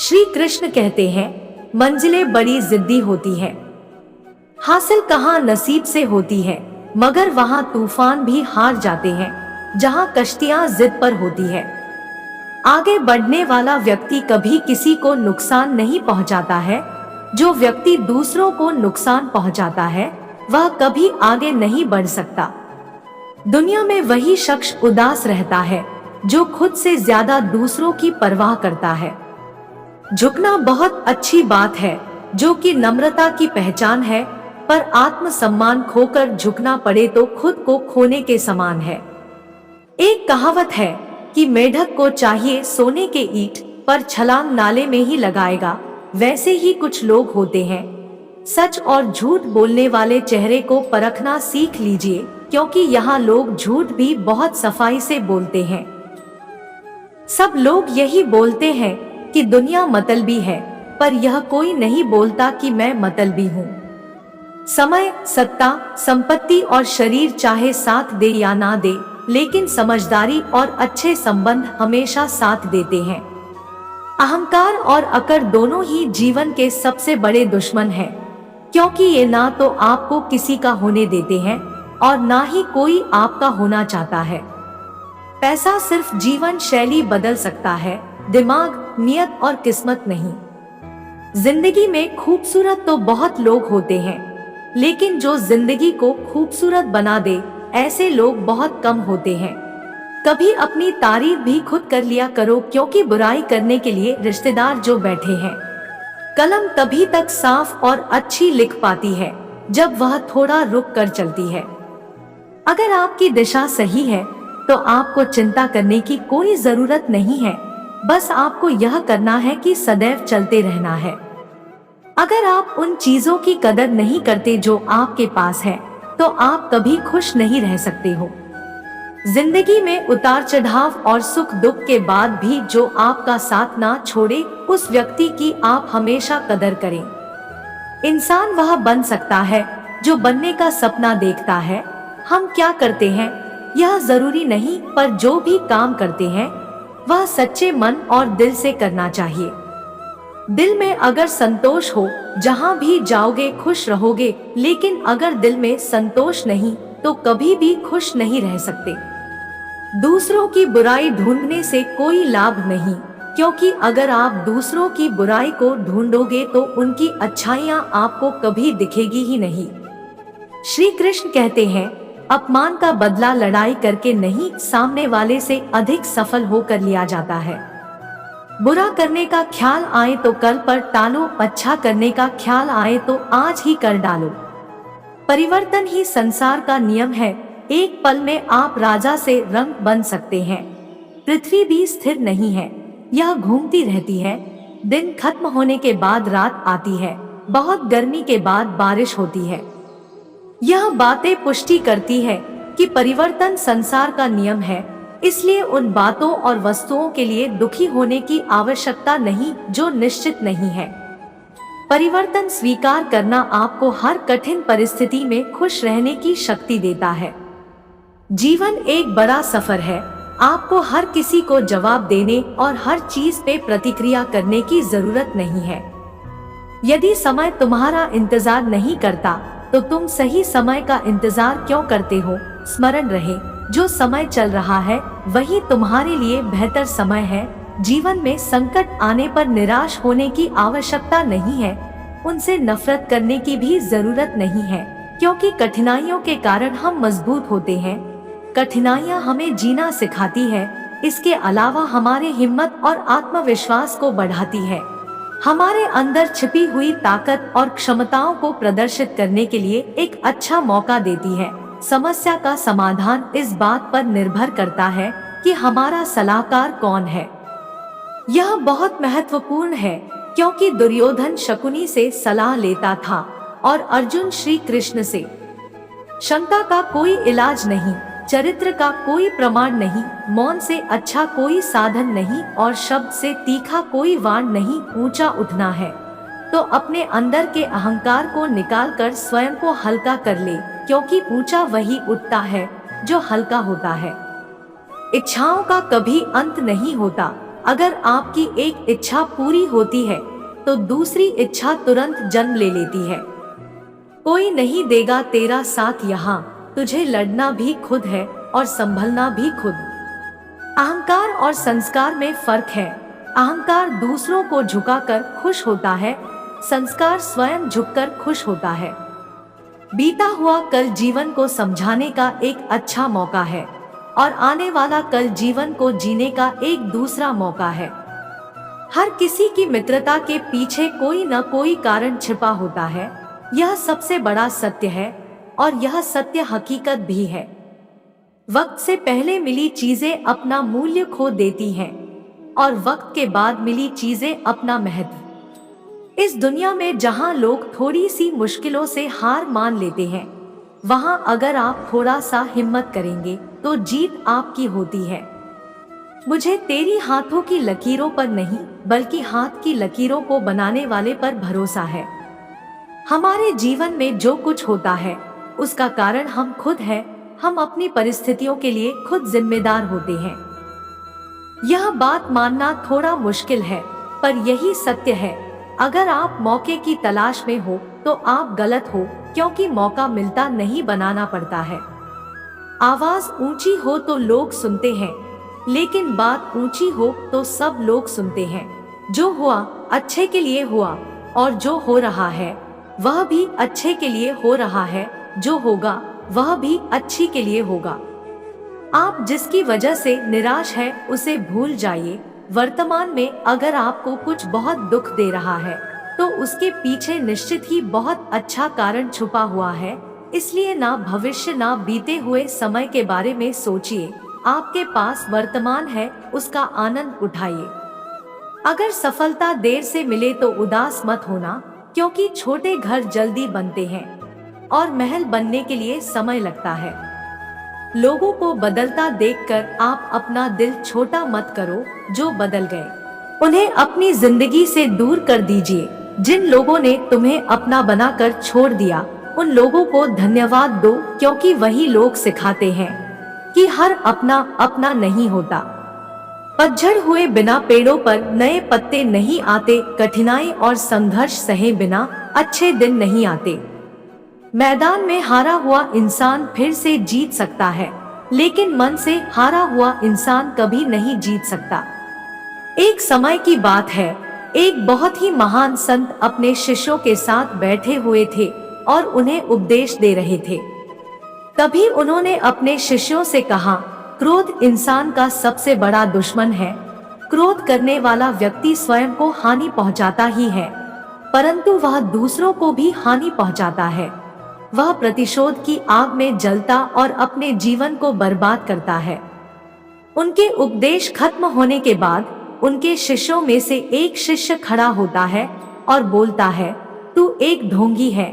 श्री कृष्ण कहते हैं, मंजिलें बड़ी जिद्दी होती हैं, हासिल कहाँ नसीब से होती है, मगर वहाँ तूफान भी हार जाते हैं जहाँ कश्तियाँ जिद पर होती है। आगे बढ़ने वाला व्यक्ति कभी किसी को नुकसान नहीं पहुँचाता है, जो व्यक्ति दूसरों को नुकसान पहुँचाता है वह कभी आगे नहीं बढ़ सकता। दुनिया में वही शख्स उदास रहता है जो खुद से ज्यादा दूसरों की परवाह करता है। झुकना बहुत अच्छी बात है जो कि नम्रता की पहचान है, पर आत्मसम्मान खोकर झुकना पड़े तो खुद को खोने के समान है। एक कहावत है कि मेढक को चाहिए सोने के ईंट, पर छलांग नाले में ही लगाएगा। वैसे ही कुछ लोग होते हैं। सच और झूठ बोलने वाले चेहरे को परखना सीख लीजिए, क्योंकि यहाँ लोग झूठ भी बहुत सफाई से बोलते हैं। सब लोग यही बोलते हैं कि दुनिया मतलबी है, पर यह कोई नहीं बोलता कि मैं मतलबी हूँ। समय, सत्ता, संपत्ति और शरीर चाहे साथ दे या ना दे, लेकिन समझदारी और अच्छे संबंध हमेशा साथ देते हैं। अहंकार और अकड़ दोनों ही जीवन के सबसे बड़े दुश्मन हैं, क्योंकि ये ना तो आपको किसी का होने देते हैं और ना ही कोई आपका होना चाहता है। पैसा सिर्फ जीवन शैली बदल सकता है, दिमाग, नियत और किस्मत नहीं। जिंदगी में खूबसूरत तो बहुत लोग होते हैं, लेकिन जो जिंदगी को खूबसूरत बना दे ऐसे लोग बहुत कम होते हैं। कभी अपनी तारीफ भी खुद कर लिया करो, क्योंकि बुराई करने के लिए रिश्तेदार जो बैठे हैं। कलम तभी तक साफ और अच्छी लिख पाती है जब वह थोड़ा रुक कर चलती है। अगर आपकी दिशा सही है तो आपको चिंता करने की कोई जरूरत नहीं है, बस आपको यह करना है कि सदैव चलते रहना है। अगर आप उन चीजों की कदर नहीं करते जो आपके पास है, तो आप कभी खुश नहीं रह सकते हो। जिंदगी में उतार चढ़ाव और सुख दुख के बाद भी जो आपका साथ ना छोड़े, उस व्यक्ति की आप हमेशा कदर करें। इंसान वह बन सकता है जो बनने का सपना देखता है। हम क्या करते हैं यह जरूरी नहीं, पर जो भी काम करते हैं वह सच्चे मन और दिल से करना चाहिए। दिल में अगर संतोष हो, जहाँ भी जाओगे खुश रहोगे, लेकिन अगर दिल में संतोष नहीं तो कभी भी खुश नहीं रह सकते। दूसरों की बुराई ढूंढने से कोई लाभ नहीं, क्योंकि अगर आप दूसरों की बुराई को ढूंढोगे तो उनकी अच्छाइयाँ आपको कभी दिखेगी ही नहीं। श्री कृष्ण कहते हैं, अपमान का बदला लड़ाई करके नहीं, सामने वाले से अधिक सफल होकर लिया जाता है। बुरा करने का ख्याल आए तो कल पर टालो, अच्छा करने का ख्याल आए तो आज ही कर डालो। परिवर्तन ही संसार का नियम है। एक पल में आप राजा से रंक बन सकते हैं। पृथ्वी भी स्थिर नहीं है, यह घूमती रहती है। दिन खत्म होने के बाद रात आती है, बहुत गर्मी के बाद बारिश होती है। यह बातें पुष्टि करती है कि परिवर्तन संसार का नियम है, इसलिए उन बातों और वस्तुओं के लिए दुखी होने की आवश्यकता नहीं जो निश्चित नहीं है। परिवर्तन स्वीकार करना आपको हर कठिन परिस्थिति में खुश रहने की शक्ति देता है। जीवन एक बड़ा सफर है, आपको हर किसी को जवाब देने और हर चीज पे प्रतिक्रिया करने की जरूरत नहीं है। यदि समय तुम्हारा इंतजार नहीं करता तो तुम सही समय का इंतजार क्यों करते हो। स्मरण रहे, जो समय चल रहा है वही तुम्हारे लिए बेहतर समय है। जीवन में संकट आने पर निराश होने की आवश्यकता नहीं है, उनसे नफरत करने की भी जरूरत नहीं है, क्योंकि कठिनाइयों के कारण हम मजबूत होते हैं। कठिनाइयाँ हमें जीना सिखाती है, इसके अलावा हमारे हिम्मत और आत्मविश्वास को बढ़ाती है। हमारे अंदर छिपी हुई ताकत और क्षमताओं को प्रदर्शित करने के लिए एक अच्छा मौका देती है। समस्या का समाधान इस बात पर निर्भर करता है कि हमारा सलाहकार कौन है। यह बहुत महत्वपूर्ण है, क्योंकि दुर्योधन शकुनी से सलाह लेता था और अर्जुन श्री कृष्ण से। शंका का कोई इलाज नहीं, चरित्र का कोई प्रमाण नहीं, मौन से अच्छा कोई साधन नहीं और शब्द से तीखा कोई वाण नहीं। ऊंचा उठना है तो अपने अंदर के अहंकार को निकालकर स्वयं को हल्का कर ले, क्योंकि ऊंचा वही उठता है जो हल्का होता है। इच्छाओं का कभी अंत नहीं होता, अगर आपकी एक इच्छा पूरी होती है तो दूसरी इच्छा तुरंत जन्म ले लेती है। कोई नहीं देगा तेरा साथ यहाँ, तुझे लड़ना भी खुद है और संभलना भी खुद। अहंकार और संस्कार में फर्क है। अहंकार दूसरों को झुकाकर खुश होता है, संस्कार स्वयं झुककर खुश होता है। बीता हुआ कल जीवन को समझाने का एक अच्छा मौका है और आने वाला कल जीवन को जीने का एक दूसरा मौका है। हर किसी की मित्रता के पीछे कोई न कोई कारण छिपा होता है, यह सबसे बड़ा सत्य है और यह सत्य हकीकत भी है। वक्त से पहले मिली चीजें अपना मूल्य खो देती हैं और वक्त के बाद मिली चीजें अपना महत्व। इस दुनिया में जहां लोग थोड़ी सी मुश्किलों से हार मान लेते हैं, वहां अगर आप थोड़ा सा हिम्मत करेंगे तो जीत आपकी होती है। मुझे तेरी हाथों की लकीरों पर नहीं बल्कि हाथ की लकीरों को बनाने वाले पर भरोसा है। हमारे जीवन में जो कुछ होता है उसका कारण हम खुद हैं। हम अपनी परिस्थितियों के लिए खुद जिम्मेदार होते हैं। यह बात मानना थोड़ा मुश्किल है पर यही सत्य है। अगर आप मौके की तलाश में हो तो आप गलत हो, क्योंकि मौका मिलता नहीं बनाना पड़ता है। आवाज ऊंची हो तो लोग सुनते हैं, लेकिन बात ऊंची हो तो सब लोग सुनते हैं। जो हुआ अच्छे के लिए हुआ और जो हो रहा है वह भी अच्छे के लिए हो रहा है। जो होगा वह भी अच्छी के लिए होगा। आप जिसकी वजह से निराश है उसे भूल जाइए। वर्तमान में अगर आपको कुछ बहुत दुख दे रहा है तो उसके पीछे निश्चित ही बहुत अच्छा कारण छुपा हुआ है। इसलिए ना भविष्य ना बीते हुए समय के बारे में सोचिए। आपके पास वर्तमान है, उसका आनंद उठाइए। अगर सफलता देर से मिले तो उदास मत होना, क्योंकि छोटे घर जल्दी बनते हैं और महल बनने के लिए समय लगता है। लोगों को बदलता देखकर आप अपना दिल छोटा मत करो। जो बदल गए उन्हें अपनी जिंदगी से दूर कर दीजिए। जिन लोगों ने तुम्हें अपना बनाकर छोड़ दिया उन लोगों को धन्यवाद दो, क्योंकि वही लोग सिखाते हैं कि हर अपना अपना नहीं होता। पतझड़ हुए बिना पेड़ों पर नए पत्ते नहीं आते। कठिनाई और संघर्ष सहे बिना अच्छे दिन नहीं आते। मैदान में हारा हुआ इंसान फिर से जीत सकता है, लेकिन मन से हारा हुआ इंसान कभी नहीं जीत सकता। एक समय की बात है, एक बहुत ही महान संत अपने शिष्यों के साथ बैठे हुए थे और उन्हें उपदेश दे रहे थे। तभी उन्होंने अपने शिष्यों से कहा, क्रोध इंसान का सबसे बड़ा दुश्मन है। क्रोध करने वाला व्यक्ति स्वयं को हानि पहुंचाता ही है, परंतु वह दूसरों को भी हानि पहुंचाता है। वह प्रतिशोध की आग में जलता और अपने जीवन को बर्बाद करता है। उनके उपदेश खत्म होने के बाद उनके शिष्यों में से एक शिष्य खड़ा होता है और बोलता है, तू एक ढोंगी है।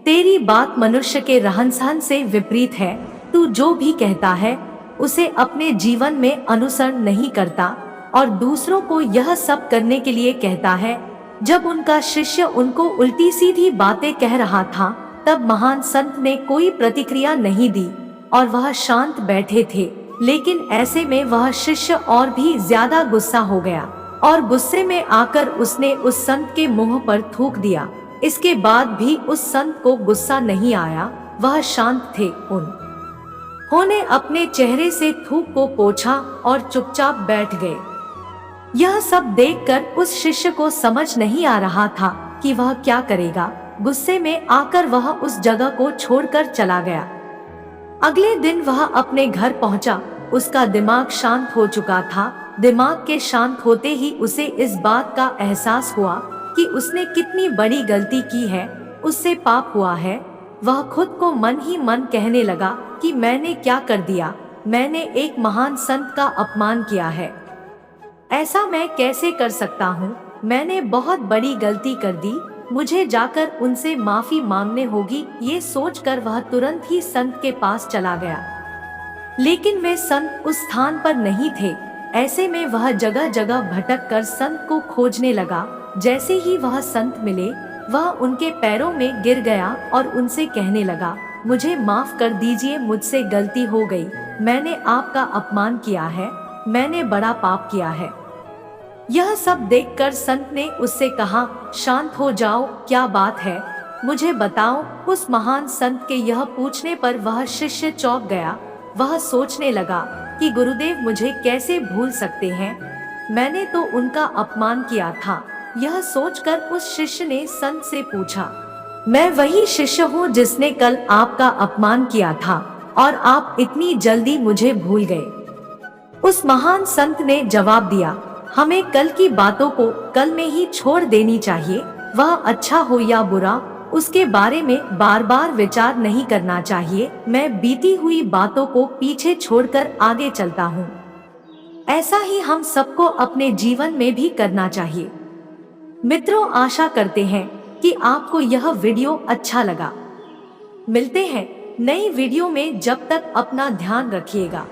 तेरी बात मनुष्य के रहन-सहन से विपरीत है। तू जो भी कहता है उसे अपने जीवन में अनुसरण नहीं करता और दूसरों को यह सब करने के लिए कहता है। जब उनका शिष्य उनको उल्टी सीधी बातें कह रहा था तब महान संत ने कोई प्रतिक्रिया नहीं दी और वह शांत बैठे थे। लेकिन ऐसे में वह शिष्य और भी ज्यादा गुस्सा हो गया और गुस्से में आकर उसने उस संत के मुंह पर थूक दिया। इसके बाद भी उस संत को गुस्सा नहीं आया, वह शांत थे। उन्होंने अपने चेहरे से थूक को पोंछा और चुपचाप बैठ गए। यह सब देखकर उस शिष्य को समझ नहीं आ रहा था कि वह क्या करेगा। गुस्से में आकर वह उस जगह को छोड़कर चला गया। अगले दिन वह अपने घर पहुंचा। उसका दिमाग शांत हो चुका था। दिमाग के शांत होते ही उसे इस बात का एहसास हुआ कि उसने कितनी बड़ी गलती की है, उससे पाप हुआ है। वह खुद को मन ही मन कहने लगा कि मैंने क्या कर दिया, मैंने एक महान संत का अपमान किया है। ऐसा मैं कैसे कर सकता हूँ, मैंने बहुत बड़ी गलती कर दी, मुझे जाकर उनसे माफी मांगने होगी। ये सोचकर वह तुरंत ही संत के पास चला गया, लेकिन वे संत उस स्थान पर नहीं थे। ऐसे में वह जगह जगह भटक कर संत को खोजने लगा। जैसे ही वह संत मिले, वह उनके पैरों में गिर गया और उनसे कहने लगा, मुझे माफ कर दीजिए, मुझसे गलती हो गई, मैंने आपका अपमान किया है, मैंने बड़ा पाप किया है। यह सब देखकर संत ने उससे कहा, शांत हो जाओ, क्या बात है, मुझे बताओ। उस महान संत के यह पूछने पर वह शिष्य चौंक गया। वह सोचने लगा कि गुरुदेव मुझे कैसे भूल सकते हैं, मैंने तो उनका अपमान किया था। यह सोचकर उस शिष्य ने संत से पूछा, मैं वही शिष्य हूँ जिसने कल आपका अपमान किया था और आप इतनी जल्दी मुझे भूल गए। उस महान संत ने जवाब दिया, हमें कल की बातों को कल में ही छोड़ देनी चाहिए। वह अच्छा हो या बुरा, उसके बारे में बार बार विचार नहीं करना चाहिए। मैं बीती हुई बातों को पीछे छोड़कर आगे चलता हूँ। ऐसा ही हम सबको अपने जीवन में भी करना चाहिए। मित्रों, आशा करते हैं कि आपको यह वीडियो अच्छा लगा। मिलते हैं नई वीडियो में, जब तक अपना ध्यान रखिएगा।